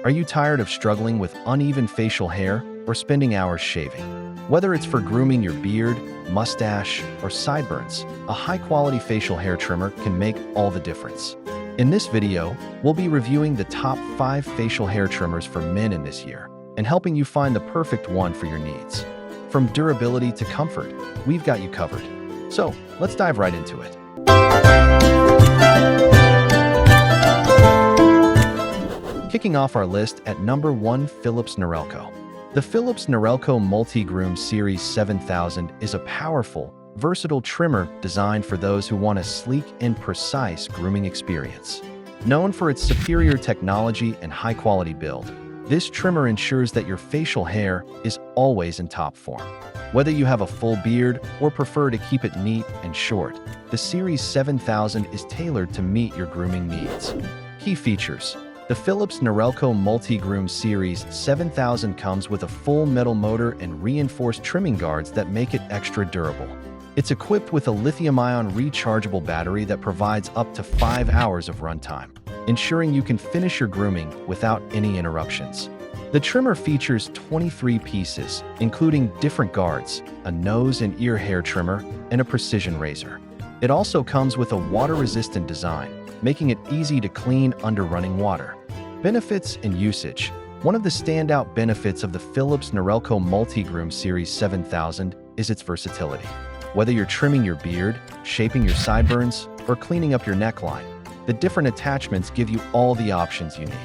Are you tired of struggling with uneven facial hair or spending hours shaving? Whether it's for grooming your beard, mustache, or sideburns, a high-quality facial hair trimmer can make all the difference. In this video, we'll be reviewing the top 5 facial hair trimmers for men in this year and helping you find the perfect one for your needs. From durability to comfort, we've got you covered. So, let's dive right into it. Kicking off our list at number 1, Philips Norelco. The Philips Norelco Multi-Groomed Series 7000 is a powerful, versatile trimmer designed for those who want a sleek and precise grooming experience. Known for its superior technology and high-quality build, this trimmer ensures that your facial hair is always in top form. Whether you have a full beard or prefer to keep it neat and short, the Series 7000 is tailored to meet your grooming needs. Key features. The Philips Norelco Multi-Groomed Series 7000 comes with a full metal motor and reinforced trimming guards that make it extra durable. It's equipped with a lithium-ion rechargeable battery that provides up to 5 hours of runtime, ensuring you can finish your grooming without any interruptions. The trimmer features 23 pieces, including different guards, a nose and ear hair trimmer, and a precision razor. It also comes with a water-resistant design, making it easy to clean under running water. Benefits and usage. One of the standout benefits of the Philips Norelco Multi-Groomed Series 7000 is its versatility. Whether you're trimming your beard, shaping your sideburns, or cleaning up your neckline, the different attachments give you all the options you need.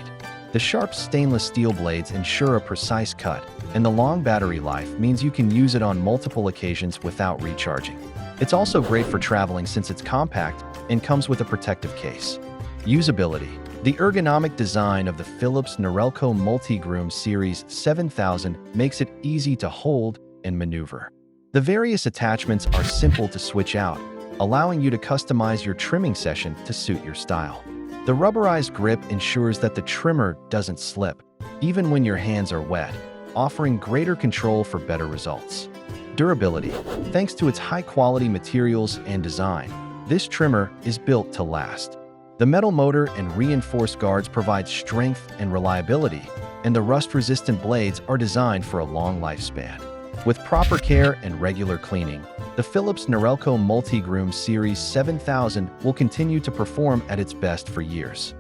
The sharp stainless steel blades ensure a precise cut, and the long battery life means you can use it on multiple occasions without recharging. It's also great for traveling since it's compact and comes with a protective case. Usability. The ergonomic design of the Philips Norelco Multi-Groomed Series 7000 makes it easy to hold and maneuver. The various attachments are simple to switch out, allowing you to customize your trimming session to suit your style. The rubberized grip ensures that the trimmer doesn't slip, even when your hands are wet, offering greater control for better results. Durability. Thanks to its high-quality materials and design, this trimmer is built to last. The metal motor and reinforced guards provide strength and reliability, and the rust-resistant blades are designed for a long lifespan. With proper care and regular cleaning, the Philips Norelco Multi-Groomed Series 7000 will continue to perform at its best for years.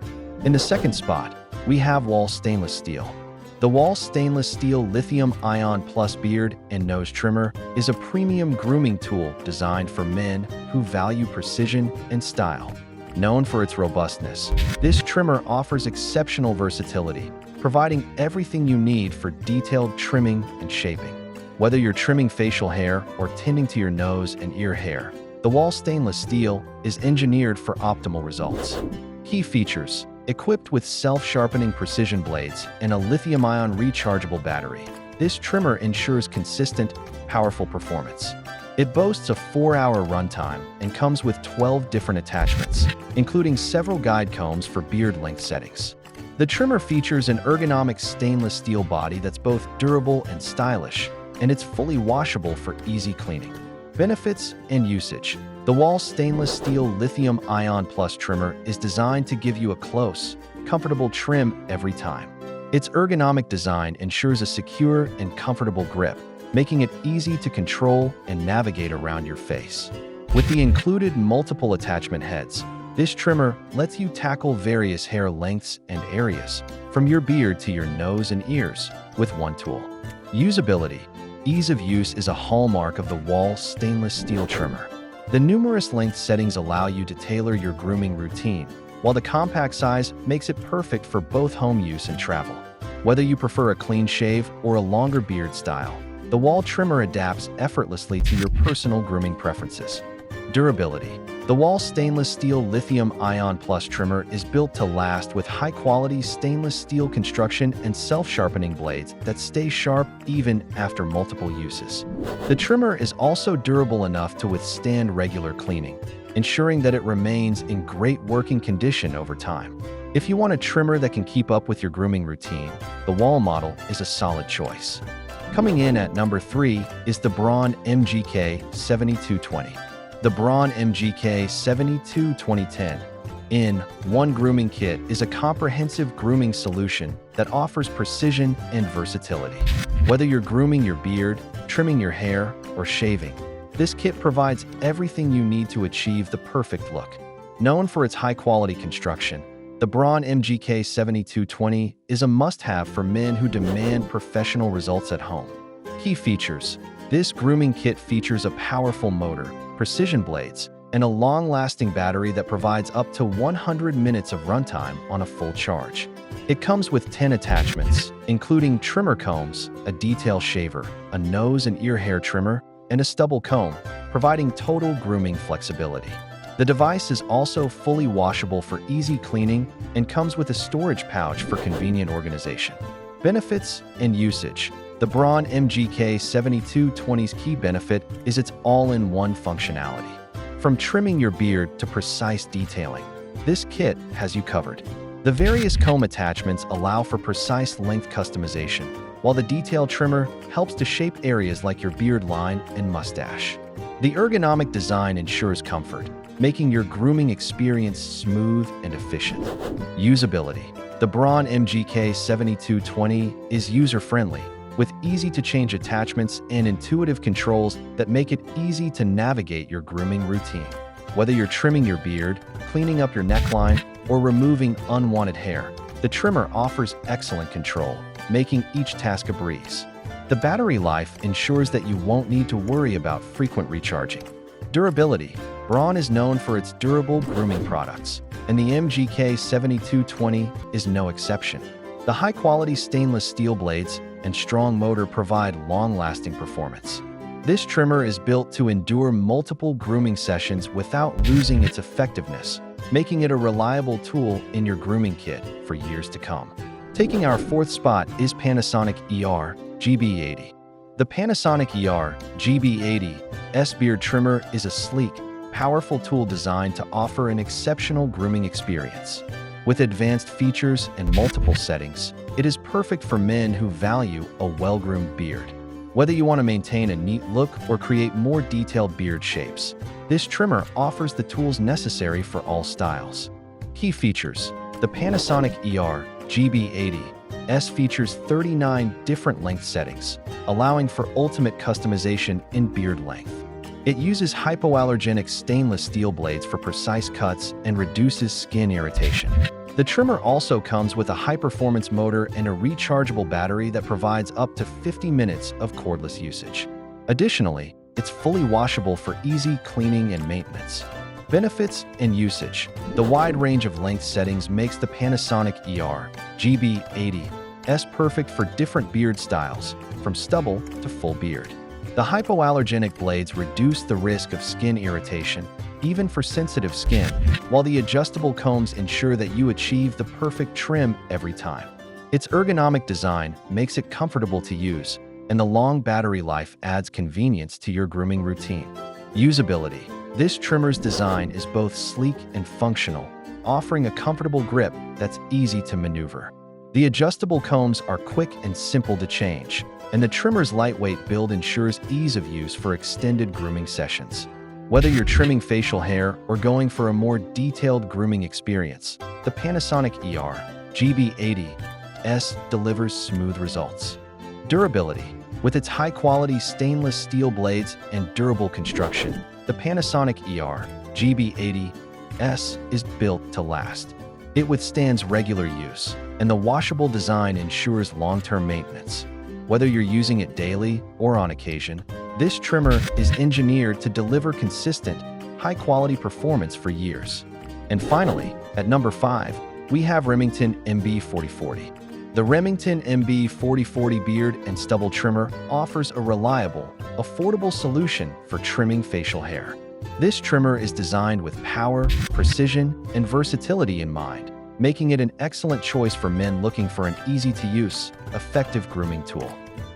In the second spot, we have Wahl Stainless Steel. The Wahl Stainless Steel Lithium-Ion Plus Beard and Nose Trimmer is a premium grooming tool designed for men who value precision and style. Known for its robustness, this trimmer offers exceptional versatility, providing everything you need for detailed trimming and shaping. Whether you're trimming facial hair or tending to your nose and ear hair, the Wahl Stainless Steel is engineered for optimal results. Key features. Equipped with self-sharpening precision blades and a lithium-ion rechargeable battery, this trimmer ensures consistent, powerful performance. It boasts a 4-hour runtime and comes with 12 different attachments, including several guide combs for beard length settings. The trimmer features an ergonomic stainless steel body that's both durable and stylish, and it's fully washable for easy cleaning. Benefits and usage. The Wahl Stainless Steel Lithium-Ion Plus trimmer is designed to give you a close, comfortable trim every time. Its ergonomic design ensures a secure and comfortable grip, making it easy to control and navigate around your face. With the included multiple attachment heads, this trimmer lets you tackle various hair lengths and areas, from your beard to your nose and ears, with one tool. Usability. Ease of use is a hallmark of the Wahl Stainless Steel trimmer. The numerous length settings allow you to tailor your grooming routine, while the compact size makes it perfect for both home use and travel. Whether you prefer a clean shave or a longer beard style, the Wahl trimmer adapts effortlessly to your personal grooming preferences. Durability. The Wahl Stainless Steel Lithium-Ion Plus trimmer is built to last with high-quality stainless steel construction and self-sharpening blades that stay sharp even after multiple uses. The trimmer is also durable enough to withstand regular cleaning, ensuring that it remains in great working condition over time. If you want a trimmer that can keep up with your grooming routine, the Wahl model is a solid choice. Coming in at number 3 is the Braun MGK7220. The Braun MGK7220 One Grooming Kit is a comprehensive grooming solution that offers precision and versatility. Whether you're grooming your beard, trimming your hair, or shaving, this kit provides everything you need to achieve the perfect look. Known for its high-quality construction, the Braun MGK7220 is a must-have for men who demand professional results at home. Key features: this grooming kit features a powerful motor, precision blades, and a long-lasting battery that provides up to 100 minutes of runtime on a full charge. It comes with 10 attachments, including trimmer combs, a detail shaver, a nose and ear hair trimmer, and a stubble comb, providing total grooming flexibility. The device is also fully washable for easy cleaning and comes with a storage pouch for convenient organization. Benefits and usage: the Braun MGK7220's key benefit is its all-in-one functionality. From trimming your beard to precise detailing, this kit has you covered. The various comb attachments allow for precise length customization, while the detail trimmer helps to shape areas like your beard line and mustache. The ergonomic design ensures comfort, making your grooming experience smooth and efficient. Usability: the Braun MGK7220 is user-friendly, with easy-to-change attachments and intuitive controls that make it easy to navigate your grooming routine. Whether you're trimming your beard, cleaning up your neckline, or removing unwanted hair, the trimmer offers excellent control, making each task a breeze. The battery life ensures that you won't need to worry about frequent recharging. Durability: Braun is known for its durable grooming products, and the MGK7220 is no exception. The high-quality stainless steel blades and strong motor provide long-lasting performance. This trimmer is built to endure multiple grooming sessions without losing its effectiveness, making it a reliable tool in your grooming kit for years to come. Taking our fourth spot is Panasonic ER-GB80. The Panasonic ER-GB80 S-Beard Trimmer is a sleek, powerful tool designed to offer an exceptional grooming experience. With advanced features and multiple settings, it is perfect for men who value a well-groomed beard. Whether you want to maintain a neat look or create more detailed beard shapes, this trimmer offers the tools necessary for all styles. Key features: the Panasonic ER-GB80 S features 39 different length settings, allowing for ultimate customization in beard length. It uses hypoallergenic stainless steel blades for precise cuts and reduces skin irritation. The trimmer also comes with a high-performance motor and a rechargeable battery that provides up to 50 minutes of cordless usage. Additionally, it's fully washable for easy cleaning and maintenance. Benefits and usage: the wide range of length settings makes the Panasonic ER-GB80 S perfect for different beard styles, from stubble to full beard. The hypoallergenic blades reduce the risk of skin irritation, even for sensitive skin, while the adjustable combs ensure that you achieve the perfect trim every time. Its ergonomic design makes it comfortable to use, and the long battery life adds convenience to your grooming routine. Usability: this trimmer's design is both sleek and functional, offering a comfortable grip that's easy to maneuver. The adjustable combs are quick and simple to change, and the trimmer's lightweight build ensures ease of use for extended grooming sessions. Whether you're trimming facial hair or going for a more detailed grooming experience, the Panasonic ER-GB80 S delivers smooth results. Durability: with its high-quality stainless steel blades and durable construction, the Panasonic ER-GB80 S is built to last. It withstands regular use, and the washable design ensures long-term maintenance. Whether you're using it daily or on occasion, this trimmer is engineered to deliver consistent, high-quality performance for years. And finally, at number 5, we have Remington MB4040. The Remington MB4040 beard and stubble trimmer offers a reliable, affordable solution for trimming facial hair. This trimmer is designed with power, precision, and versatility in mind, making it an excellent choice for men looking for an easy-to-use, effective grooming tool.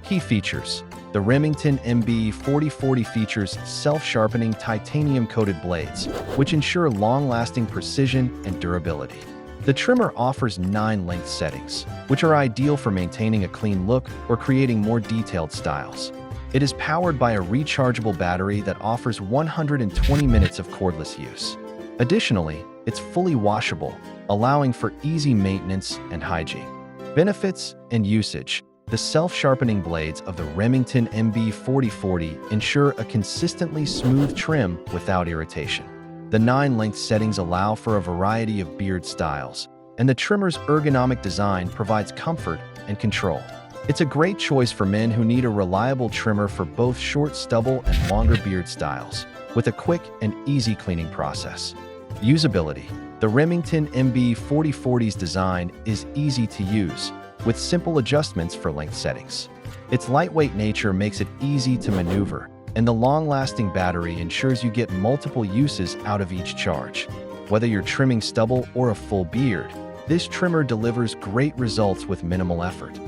Key features: the Remington MB4040 features self-sharpening titanium-coated blades, which ensure long-lasting precision and durability. The trimmer offers 9 length settings, which are ideal for maintaining a clean look or creating more detailed styles. It is powered by a rechargeable battery that offers 120 minutes of cordless use. Additionally, It's fully washable, allowing for easy maintenance and hygiene. Benefits and usage. The self-sharpening blades of the Remington MB4040 ensure a consistently smooth trim without irritation. The 9-length settings allow for a variety of beard styles, and the trimmer's ergonomic design provides comfort and control. It's a great choice for men who need a reliable trimmer for both short stubble and longer beard styles, with a quick and easy cleaning process. Usability. The Remington MB4040's design is easy to use, with simple adjustments for length settings. Its lightweight nature makes it easy to maneuver, and the long-lasting battery ensures you get multiple uses out of each charge. Whether you're trimming stubble or a full beard, this trimmer delivers great results with minimal effort.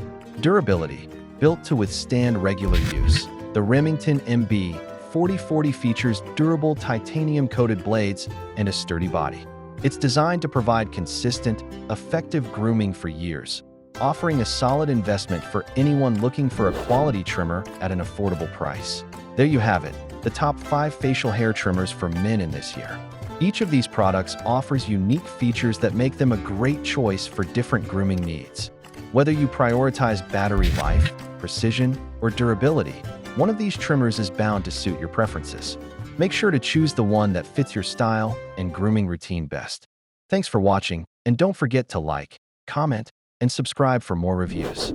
Durability. Built to withstand regular use, the Remington MB4040 features durable titanium-coated blades and a sturdy body. It's designed to provide consistent, effective grooming for years, offering a solid investment for anyone looking for a quality trimmer at an affordable price. There you have it, the top 5 facial hair trimmers for men in this year. Each of these products offers unique features that make them a great choice for different grooming needs. Whether you prioritize battery life, precision, or durability, one of these trimmers is bound to suit your preferences. Make sure to choose the one that fits your style and grooming routine best. Thanks for watching, and don't forget to like, comment, and subscribe for more reviews.